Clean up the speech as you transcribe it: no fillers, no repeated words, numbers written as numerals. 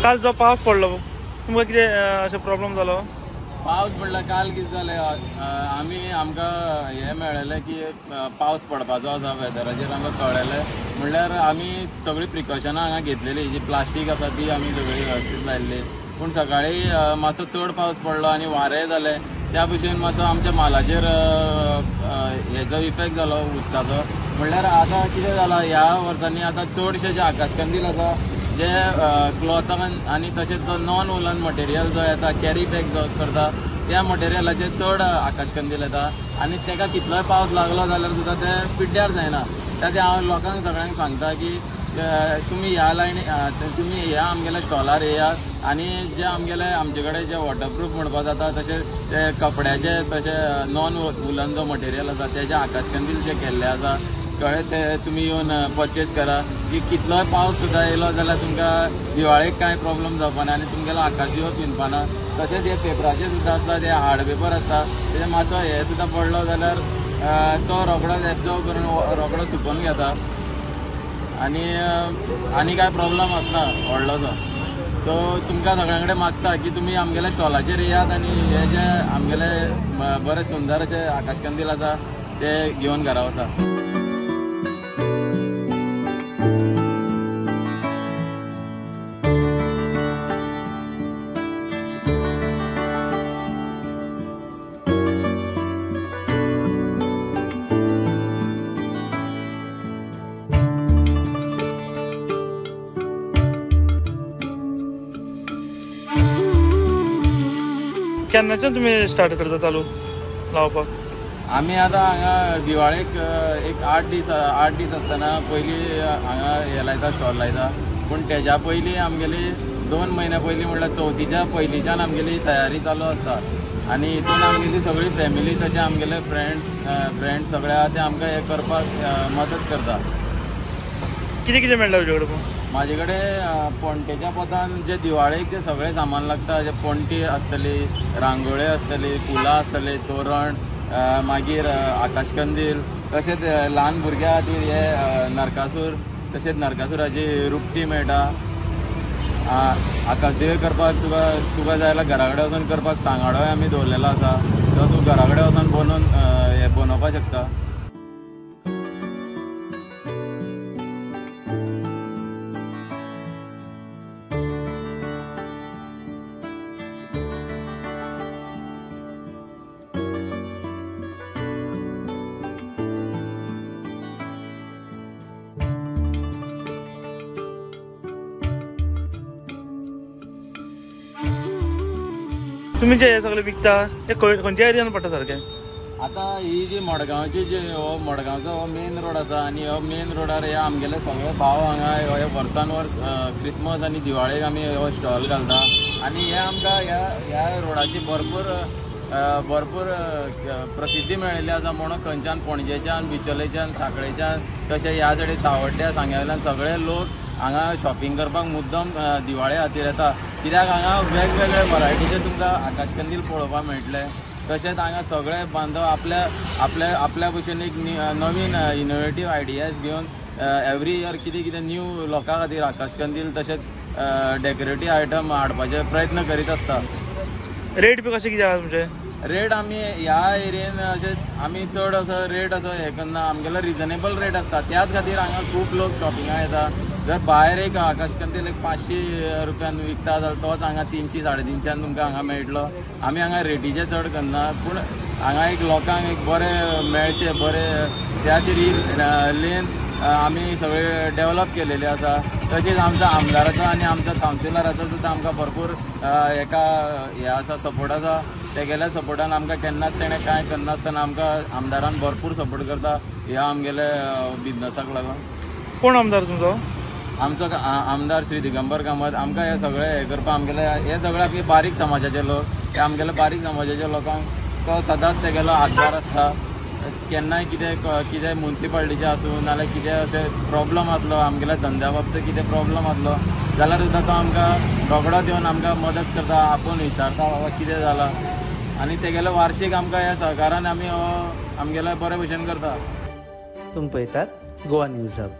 काल जो पावस पडलो तुमकां कितें अशें प्रॉब्लेम जालो? पावस पडला काल कितें जालें आमकां हें मेळ्ळेलें की पावस पडपाचो आसा वेदराचेर आमकां कळ्ळेलें म्हणल्यार आमी सगळीं प्रिकॉशनां हांगा घेतलेली जी प्लास्टीक आसा ती आमी सगळी वेवस्थीत लायिल्ली पूण सकाळीं मातसो चड पावस पडलो आनी वारें जालें त्या भशेन मातसो आमच्या मालाचेर हेजो इफेक्ट जालो उदकाचो म्हणल्यार आतां कितें जालां ह्या वर्सांनी आतां चडशे जे आकाशकंदील आसा जे क्लॉथान आनी तशेंच जो नॉन वुलन मटेरियल जो येता कॅरी बॅग जो करता त्या मटेरियलाचे चड आकाशकंदील येता आनी ताका कितलोय पावस लागलो जाल्यार सुद्दां ते पिड्ड्यार जायना ताचे हांव लोकांक सगळ्यांक सांगता की तुमी ह्या लायनी तुमी ह्या आमगेल्या स्टॉलार येयात आनी जे आमचे कडेन जे वॉटरप्रूफ म्हणपा जाता तशें ते कपड्याचे तशें नॉन वुलन जो मटेरियल आसा तेजे आकाशकंदील जे केल्ले आसा कळ्ळें ते तुमी येवन परचेज करा की कितलोय पावस सुद्दां येयलो जाल्यार तुमकां दिवाळेक कांय प्रॉब्लेम जावपा ना आनी तुमगेलो आकाश दिवो पिनपाना तशेंच हे पेपराचे सुद्दां आसता ते हार्ड पेपर आसता तेजे मातसो हे सुद्दां पडलो जाल्यार तो रोकडोच एब्जॉर्ब करून रोकडो सुकोवन घेता आनी काय प्रॉब्लेम आसना व्हडलोसो सो तुमकां सगळ्यां कडेन मागता की तुमी आमगेल्या स्टॉलाचेर येयात आनी हे जे आमगेले बरे सुंदर अशे आकाशकंदील आसा ते घेवन घरा वचा. केन्नाच्यान तुमी स्टार्ट करता चालू लावपाक? आमी आतां हांगा दिवाळेक एक 8 दीस आसतना पयलीं हांगा हे लायता स्टॉल लायता पूण तेज्या पयलीं आमगेली 2 म्हयने पयलीं म्हणल्यार चवथीच्या पयलींच्यान आमगेली तयारी चालू आसता आनी हितून आमगेली सगळी फॅमिली तशें आमगेले फ्रेंड्स सगळे आहा ते आमकां हे करपाक मदत करता. कितें कितें मेळटा तुजे कडेन? म्हाजे कडेन पणटेच्या पोतान जे दिवाळेक जे सगळें सामान लागता जे पणटी आसतली रांगोळी आसतली फुलां आसतली तोरण मागीर आकाशकंदील तशेंच ल्हान भुरग्यां खातीर हे नरकासूर तशेंच नरकासुराची रुपटी मेळटा. आकाशदिवे करपाक तुका जाय जाल्यार घरा कडेन वचून करपाक सांगाडोय आमी दवरलेलो आसा तो तूं घरा कडेन वचून बनोवपाक शकता. तुम्ही जे सगळे विकता ते खंयच्या एरियान पडटा सारकें? आतां ही जी मडगांवची जी मडगांवचो हो मेन रोड आसा आनी हो मेन रोडार हे आमगेले सगळे भाव हांगा हे वर्सान वर्स क्रिसमस आनी दिवाळेक आमी हो स्टॉल घालता आनी हे आमकां ह्या रोडाची भरपूर प्रसिद्धी मेळिल्ली आसा म्हणून खंयच्यान पणजेच्यान बिचोलेच्यान सांकळेच्यान तशें ह्या सायडीक सावड्ड्या सांग्यावयल्यान सगळे लोक हांगा शॉपिंग करपाक मुद्दम दिवाळे खातीर येता कित्याक हांगा वेगवेगळे वरायटीचे तुमकां आकाशकंदील पळोवपाक मेळटले. तशेंच हांगा सगळे बांधव आपल्या भशेन एक नवीन इनोवेटीव आयडियाज घेवन एवरी इयर कितें कितें न्यू लोकां खातीर आकाशकंदील तशेंच डेकोरेटीव आयटम हाडपाचे प्रयत्न करीत आसता. रेट बी कशें कितें आसा तुमचे? रेट आमी ह्या एरियेन अशें आमी चड असो रेट असो हे करना आमगेलो रिजनेबल रेट आसता त्याच खातीर हांगा खूब लोक शॉपिंगाक येता. जर भायर एक आकाशकंदील एक 500 रुपयान विकता जाल्यार तोच हांगा 300-350 तुमकां हांगा मेळटलो. आमी हांगा रेटीचे चड करना पूण हांगा एक लोकांक एक बरें मेळचे बरें त्या खातीर ही लेन आमी सगळे डेवलप केलेली आसा. तशेंच आमच्या आमदाराचो आनी आमच्या कावन्सिलराचो सुद्दां आमकां भरपूर हेका हे आसा सपोर्ट आसा. तेगेल्या सपोर्टान आमकां केन्नाच तेणें कांय करनासतना आमकां आमदारान भरपूर सपोर्ट करता ह्या आमगेले बिजनसाक लागून. कोण आमदार तुमचो? आमचो आमदार श्री दिगंबर कामत. आमकां हे सगळे हे करपा आमगेले हे सगळे आमगे बारीक समाजाचे लोक हे आमगेले बारीक समाजाच्या लोकांक तो सदांच तेगेलो हातभार आसता. केन्नाय कितें म्युन्सिपाल्टीचें आसूं नाल्यार कितें अशें प्रॉब्लम आसलो आमगेल्या धंद्या बाबतींत कितें प्रॉब्लम आसलो जाल्यार सुद्दां तो आमकां रोखडोच येवन आमकां मदत करता आपूण विचारता बाबा कितें जालां आनी तेगेलो वार्षिक आमकां ह्या सहकारान आमी हो आमगेलो बरे भशेन करता. तुमी पळयतात गोवा न्यूज हब.